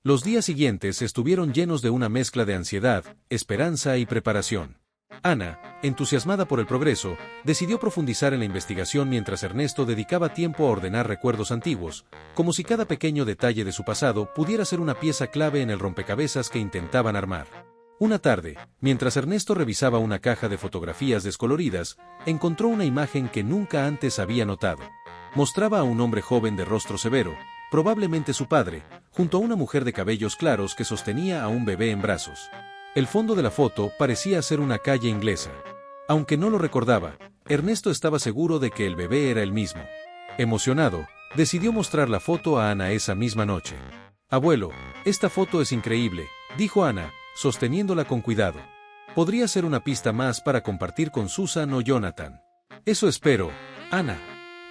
Los días siguientes estuvieron llenos de una mezcla de ansiedad, esperanza y preparación. Ana, entusiasmada por el progreso, decidió profundizar en la investigación mientras Ernesto dedicaba tiempo a ordenar recuerdos antiguos, como si cada pequeño detalle de su pasado pudiera ser una pieza clave en el rompecabezas que intentaban armar. Una tarde, mientras Ernesto revisaba una caja de fotografías descoloridas, encontró una imagen que nunca antes había notado. Mostraba a un hombre joven de rostro severo, probablemente su padre, junto a una mujer de cabellos claros que sostenía a un bebé en brazos. El fondo de la foto parecía ser una calle inglesa. Aunque no lo recordaba, Ernesto estaba seguro de que el bebé era el mismo. Emocionado, decidió mostrar la foto a Ana esa misma noche. «Abuelo, esta foto es increíble», dijo Ana, sosteniéndola con cuidado. «Podría ser una pista más para compartir con Susan o Jonathan». «Eso espero, Ana.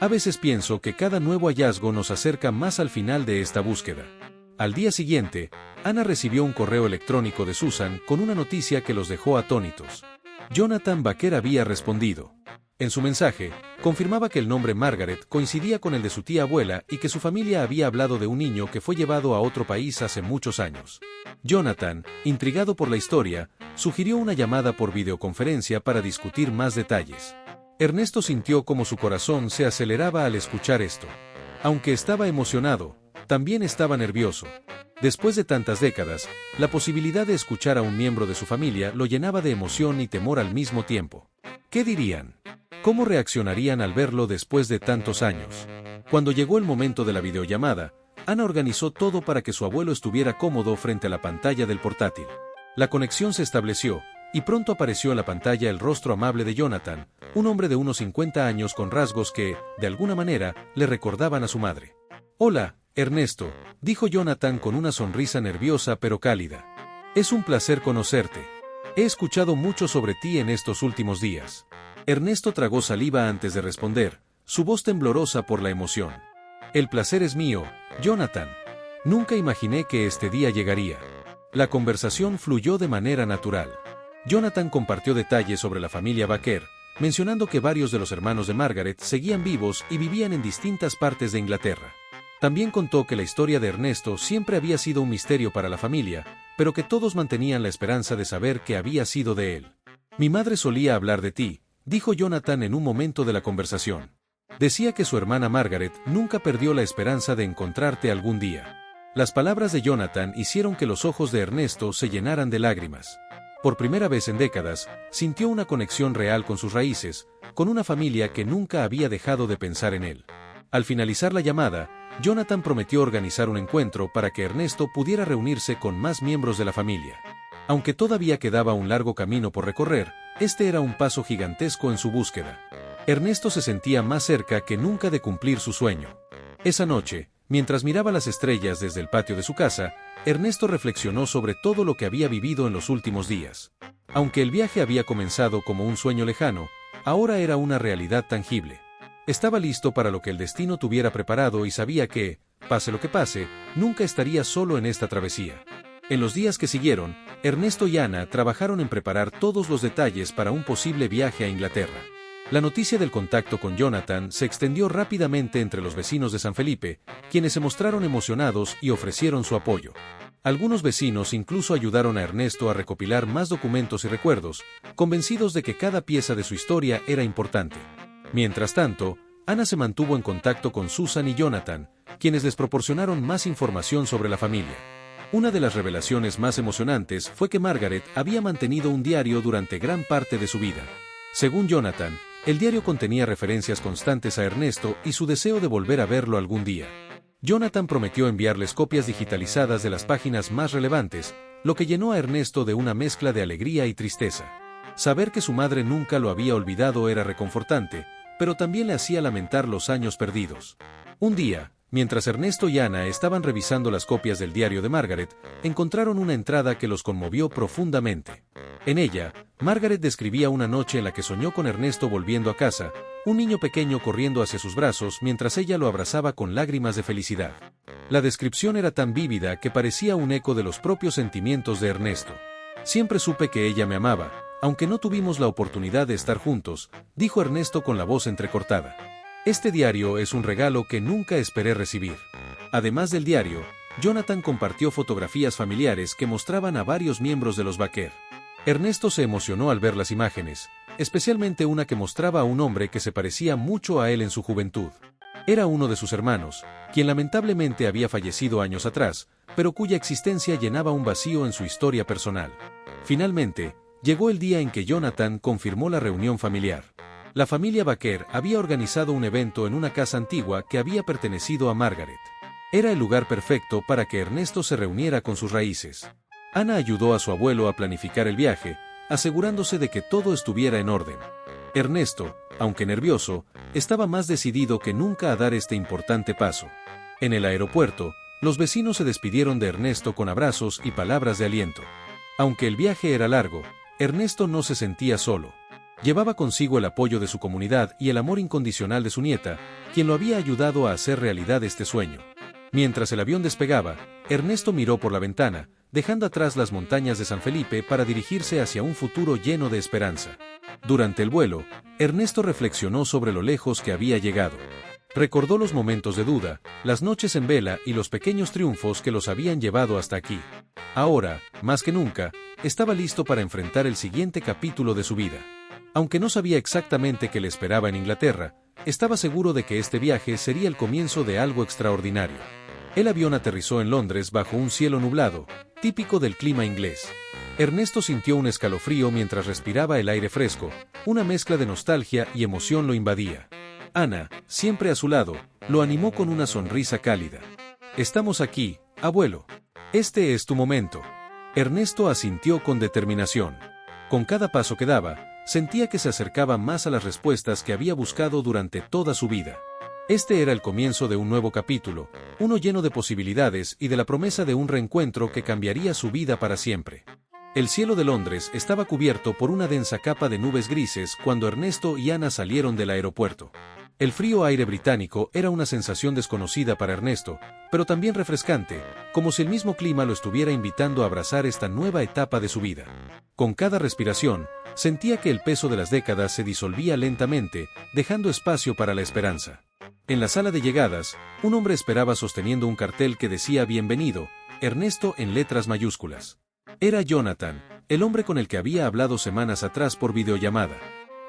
A veces pienso que cada nuevo hallazgo nos acerca más al final de esta búsqueda». Al día siguiente, Ana recibió un correo electrónico de Susan con una noticia que los dejó atónitos. Jonathan Baker había respondido. En su mensaje, confirmaba que el nombre Margaret coincidía con el de su tía abuela y que su familia había hablado de un niño que fue llevado a otro país hace muchos años. Jonathan, intrigado por la historia, sugirió una llamada por videoconferencia para discutir más detalles. Ernesto sintió como su corazón se aceleraba al escuchar esto. Aunque estaba emocionado, también estaba nervioso. Después de tantas décadas, la posibilidad de escuchar a un miembro de su familia lo llenaba de emoción y temor al mismo tiempo. ¿Qué dirían? ¿Cómo reaccionarían al verlo después de tantos años? Cuando llegó el momento de la videollamada, Ana organizó todo para que su abuelo estuviera cómodo frente a la pantalla del portátil. La conexión se estableció, y pronto apareció en la pantalla el rostro amable de Jonathan, un hombre de unos 50 años con rasgos que, de alguna manera, le recordaban a su madre. «Hola, Ernesto», dijo Jonathan con una sonrisa nerviosa pero cálida. «Es un placer conocerte. He escuchado mucho sobre ti en estos últimos días». Ernesto tragó saliva antes de responder, su voz temblorosa por la emoción. «El placer es mío, Jonathan. Nunca imaginé que este día llegaría». La conversación fluyó de manera natural. Jonathan compartió detalles sobre la familia Baker, mencionando que varios de los hermanos de Margaret seguían vivos y vivían en distintas partes de Inglaterra. También contó que la historia de Ernesto siempre había sido un misterio para la familia, pero que todos mantenían la esperanza de saber qué había sido de él. «Mi madre solía hablar de ti», dijo Jonathan en un momento de la conversación. «Decía que su hermana Margaret nunca perdió la esperanza de encontrarte algún día». Las palabras de Jonathan hicieron que los ojos de Ernesto se llenaran de lágrimas. Por primera vez en décadas, sintió una conexión real con sus raíces, con una familia que nunca había dejado de pensar en él. Al finalizar la llamada, Jonathan prometió organizar un encuentro para que Ernesto pudiera reunirse con más miembros de la familia. Aunque todavía quedaba un largo camino por recorrer, este era un paso gigantesco en su búsqueda. Ernesto se sentía más cerca que nunca de cumplir su sueño. Esa noche, mientras miraba las estrellas desde el patio de su casa, Ernesto reflexionó sobre todo lo que había vivido en los últimos días. Aunque el viaje había comenzado como un sueño lejano, ahora era una realidad tangible. Estaba listo para lo que el destino tuviera preparado y sabía que, pase lo que pase, nunca estaría solo en esta travesía. En los días que siguieron, Ernesto y Ana trabajaron en preparar todos los detalles para un posible viaje a Inglaterra. La noticia del contacto con Jonathan se extendió rápidamente entre los vecinos de San Felipe, quienes se mostraron emocionados y ofrecieron su apoyo. Algunos vecinos incluso ayudaron a Ernesto a recopilar más documentos y recuerdos, convencidos de que cada pieza de su historia era importante. Mientras tanto, Ana se mantuvo en contacto con Susan y Jonathan, quienes les proporcionaron más información sobre la familia. Una de las revelaciones más emocionantes fue que Margaret había mantenido un diario durante gran parte de su vida. Según Jonathan, el diario contenía referencias constantes a Ernesto y su deseo de volver a verlo algún día. Jonathan prometió enviarles copias digitalizadas de las páginas más relevantes, lo que llenó a Ernesto de una mezcla de alegría y tristeza. Saber que su madre nunca lo había olvidado era reconfortante, pero también le hacía lamentar los años perdidos. Un día, mientras Ernesto y Ana estaban revisando las copias del diario de Margaret, encontraron una entrada que los conmovió profundamente. En ella, Margaret describía una noche en la que soñó con Ernesto volviendo a casa, un niño pequeño corriendo hacia sus brazos mientras ella lo abrazaba con lágrimas de felicidad. La descripción era tan vívida que parecía un eco de los propios sentimientos de Ernesto. «Siempre supe que ella me amaba, aunque no tuvimos la oportunidad de estar juntos», dijo Ernesto con la voz entrecortada. «Este diario es un regalo que nunca esperé recibir». Además del diario, Jonathan compartió fotografías familiares que mostraban a varios miembros de los Baker. Ernesto se emocionó al ver las imágenes, especialmente una que mostraba a un hombre que se parecía mucho a él en su juventud. Era uno de sus hermanos, quien lamentablemente había fallecido años atrás, pero cuya existencia llenaba un vacío en su historia personal. Finalmente, llegó el día en que Jonathan confirmó la reunión familiar. La familia Baker había organizado un evento en una casa antigua que había pertenecido a Margaret. Era el lugar perfecto para que Ernesto se reuniera con sus raíces. Ana ayudó a su abuelo a planificar el viaje, asegurándose de que todo estuviera en orden. Ernesto, aunque nervioso, estaba más decidido que nunca a dar este importante paso. En el aeropuerto, los vecinos se despidieron de Ernesto con abrazos y palabras de aliento. Aunque el viaje era largo, Ernesto no se sentía solo. Llevaba consigo el apoyo de su comunidad y el amor incondicional de su nieta, quien lo había ayudado a hacer realidad este sueño. Mientras el avión despegaba, Ernesto miró por la ventana, dejando atrás las montañas de San Felipe para dirigirse hacia un futuro lleno de esperanza. Durante el vuelo, Ernesto reflexionó sobre lo lejos que había llegado. Recordó los momentos de duda, las noches en vela y los pequeños triunfos que los habían llevado hasta aquí. Ahora, más que nunca, estaba listo para enfrentar el siguiente capítulo de su vida. Aunque no sabía exactamente qué le esperaba en Inglaterra, estaba seguro de que este viaje sería el comienzo de algo extraordinario. El avión aterrizó en Londres bajo un cielo nublado, típico del clima inglés. Ernesto sintió un escalofrío mientras respiraba el aire fresco, una mezcla de nostalgia y emoción lo invadía. Ana, siempre a su lado, lo animó con una sonrisa cálida. «Estamos aquí, abuelo. Este es tu momento». Ernesto asintió con determinación. Con cada paso que daba, sentía que se acercaba más a las respuestas que había buscado durante toda su vida. Este era el comienzo de un nuevo capítulo, uno lleno de posibilidades y de la promesa de un reencuentro que cambiaría su vida para siempre. El cielo de Londres estaba cubierto por una densa capa de nubes grises cuando Ernesto y Ana salieron del aeropuerto. El frío aire británico era una sensación desconocida para Ernesto, pero también refrescante, como si el mismo clima lo estuviera invitando a abrazar esta nueva etapa de su vida. Con cada respiración, sentía que el peso de las décadas se disolvía lentamente, dejando espacio para la esperanza. En la sala de llegadas, un hombre esperaba sosteniendo un cartel que decía «Bienvenido, Ernesto» en letras mayúsculas. Era Jonathan, el hombre con el que había hablado semanas atrás por videollamada.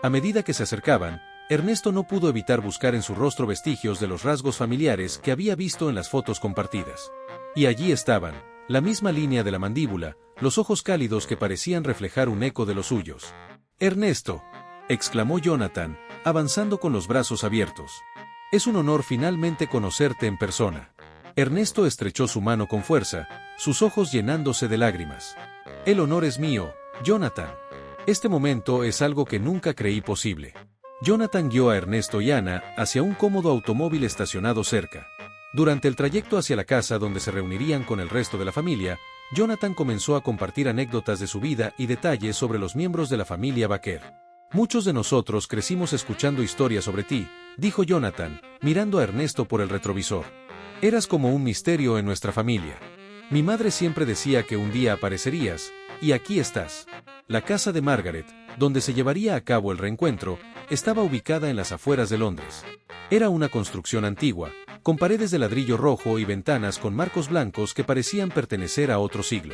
A medida que se acercaban, Ernesto no pudo evitar buscar en su rostro vestigios de los rasgos familiares que había visto en las fotos compartidas. Y allí estaban, la misma línea de la mandíbula, los ojos cálidos que parecían reflejar un eco de los suyos. «Ernesto», exclamó Jonathan, avanzando con los brazos abiertos. «Es un honor finalmente conocerte en persona». Ernesto estrechó su mano con fuerza, sus ojos llenándose de lágrimas. «El honor es mío, Jonathan. Este momento es algo que nunca creí posible». Jonathan guió a Ernesto y Ana hacia un cómodo automóvil estacionado cerca. Durante el trayecto hacia la casa donde se reunirían con el resto de la familia, Jonathan comenzó a compartir anécdotas de su vida y detalles sobre los miembros de la familia Baker. «Muchos de nosotros crecimos escuchando historias sobre ti», dijo Jonathan, mirando a Ernesto por el retrovisor. «Eras como un misterio en nuestra familia. Mi madre siempre decía que un día aparecerías, y aquí estás». La casa de Margaret, donde se llevaría a cabo el reencuentro, estaba ubicada en las afueras de Londres. Era una construcción antigua, con paredes de ladrillo rojo y ventanas con marcos blancos que parecían pertenecer a otro siglo.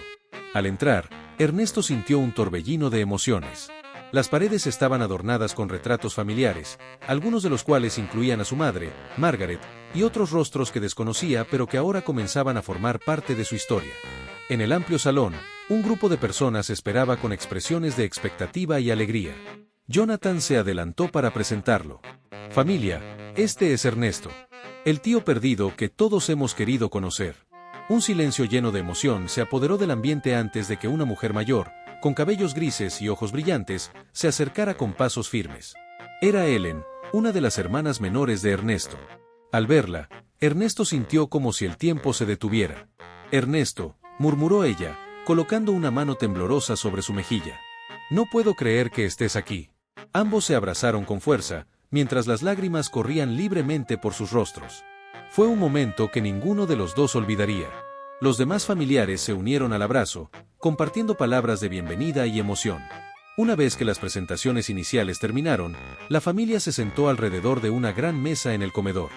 Al entrar, Ernesto sintió un torbellino de emociones. Las paredes estaban adornadas con retratos familiares, algunos de los cuales incluían a su madre, Margaret, y otros rostros que desconocía pero que ahora comenzaban a formar parte de su historia. En el amplio salón, un grupo de personas esperaba con expresiones de expectativa y alegría. Jonathan se adelantó para presentarlo. «Familia, este es Ernesto, el tío perdido que todos hemos querido conocer». Un silencio lleno de emoción se apoderó del ambiente antes de que una mujer mayor, con cabellos grises y ojos brillantes, se acercara con pasos firmes. Era Ellen, una de las hermanas menores de Ernesto. Al verla, Ernesto sintió como si el tiempo se detuviera. «Ernesto», murmuró ella, colocando una mano temblorosa sobre su mejilla. «No puedo creer que estés aquí». Ambos se abrazaron con fuerza, mientras las lágrimas corrían libremente por sus rostros. Fue un momento que ninguno de los dos olvidaría. Los demás familiares se unieron al abrazo, compartiendo palabras de bienvenida y emoción. Una vez que las presentaciones iniciales terminaron, la familia se sentó alrededor de una gran mesa en el comedor.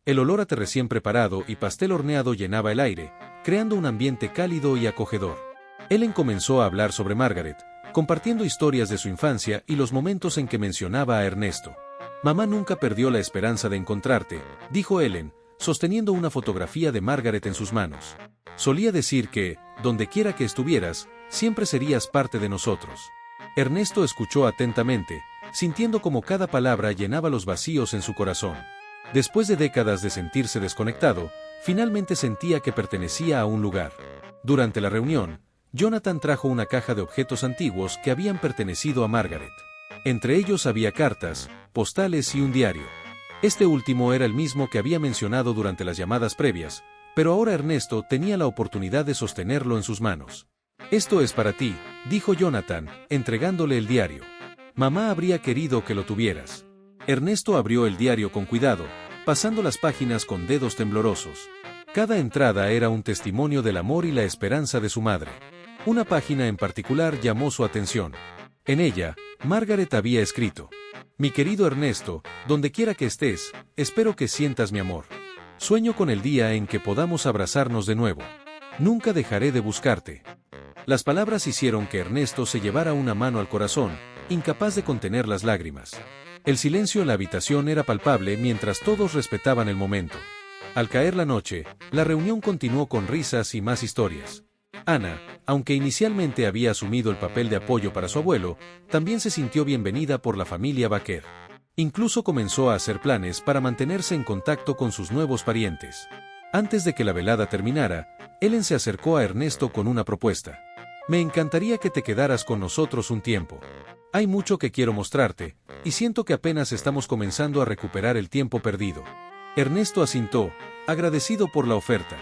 El olor a té recién preparado y pastel horneado llenaba el aire, creando un ambiente cálido y acogedor. Ellen comenzó a hablar sobre Margaret, compartiendo historias de su infancia y los momentos en que mencionaba a Ernesto. «Mamá nunca perdió la esperanza de encontrarte», dijo Ellen, sosteniendo una fotografía de Margaret en sus manos. «Solía decir que, donde quiera que estuvieras, siempre serías parte de nosotros». Ernesto escuchó atentamente, sintiendo como cada palabra llenaba los vacíos en su corazón. Después de décadas de sentirse desconectado, finalmente sentía que pertenecía a un lugar. Durante la reunión, Jonathan trajo una caja de objetos antiguos que habían pertenecido a Margaret. Entre ellos había cartas, postales y un diario. Este último era el mismo que había mencionado durante las llamadas previas, pero ahora Ernesto tenía la oportunidad de sostenerlo en sus manos. «Esto es para ti», dijo Jonathan, entregándole el diario. «Mamá habría querido que lo tuvieras». Ernesto abrió el diario con cuidado, pasando las páginas con dedos temblorosos. Cada entrada era un testimonio del amor y la esperanza de su madre. Una página en particular llamó su atención. En ella, Margaret había escrito: «Mi querido Ernesto, donde quiera que estés, espero que sientas mi amor. Sueño con el día en que podamos abrazarnos de nuevo. Nunca dejaré de buscarte». Las palabras hicieron que Ernesto se llevara una mano al corazón, incapaz de contener las lágrimas. El silencio en la habitación era palpable mientras todos respetaban el momento. Al caer la noche, la reunión continuó con risas y más historias. Ana, aunque inicialmente había asumido el papel de apoyo para su abuelo, también se sintió bienvenida por la familia Baker. Incluso comenzó a hacer planes para mantenerse en contacto con sus nuevos parientes. Antes de que la velada terminara, Ellen se acercó a Ernesto con una propuesta. «Me encantaría que te quedaras con nosotros un tiempo. Hay mucho que quiero mostrarte, y siento que apenas estamos comenzando a recuperar el tiempo perdido». Ernesto asintió, agradecido por la oferta.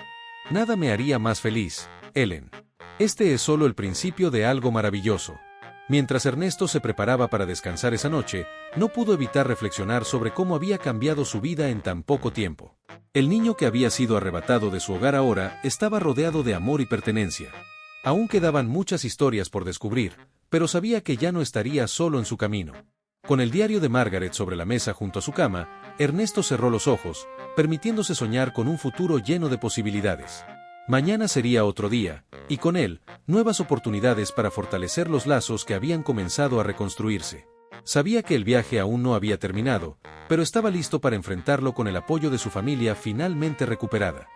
«Nada me haría más feliz, Ellen. Este es solo el principio de algo maravilloso». Mientras Ernesto se preparaba para descansar esa noche, no pudo evitar reflexionar sobre cómo había cambiado su vida en tan poco tiempo. El niño que había sido arrebatado de su hogar ahora estaba rodeado de amor y pertenencia. Aún quedaban muchas historias por descubrir, pero sabía que ya no estaría solo en su camino. Con el diario de Margaret sobre la mesa junto a su cama, Ernesto cerró los ojos, permitiéndose soñar con un futuro lleno de posibilidades. Mañana sería otro día, y con él, nuevas oportunidades para fortalecer los lazos que habían comenzado a reconstruirse. Sabía que el viaje aún no había terminado, pero estaba listo para enfrentarlo con el apoyo de su familia finalmente recuperada.